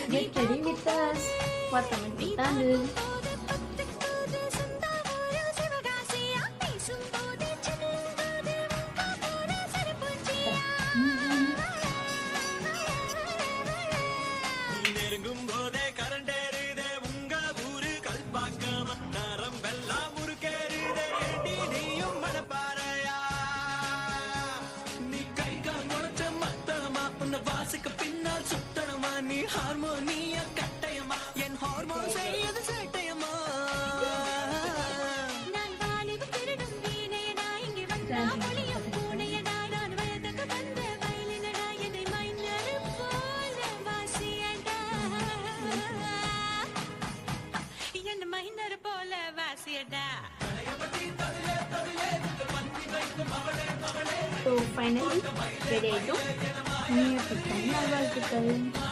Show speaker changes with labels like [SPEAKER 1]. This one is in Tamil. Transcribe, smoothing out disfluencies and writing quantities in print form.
[SPEAKER 1] Get ready with us for Tamil Tamil.
[SPEAKER 2] ஹார்மோனிய கட்டயமா என் ஹார்மோன் செய்யது சேட்டையமா நான் வாலிப திருடும் வீணையடா இங்கே வந்தா மொழியும் பூனையடா நான் வயதுக்கு வந்த வயலினடா என்னை மைனர் போல வாசியடா என்ன மைனர் போல வாசியடா.
[SPEAKER 1] So finally, ready to near to final வாழ்த்துக்கள்.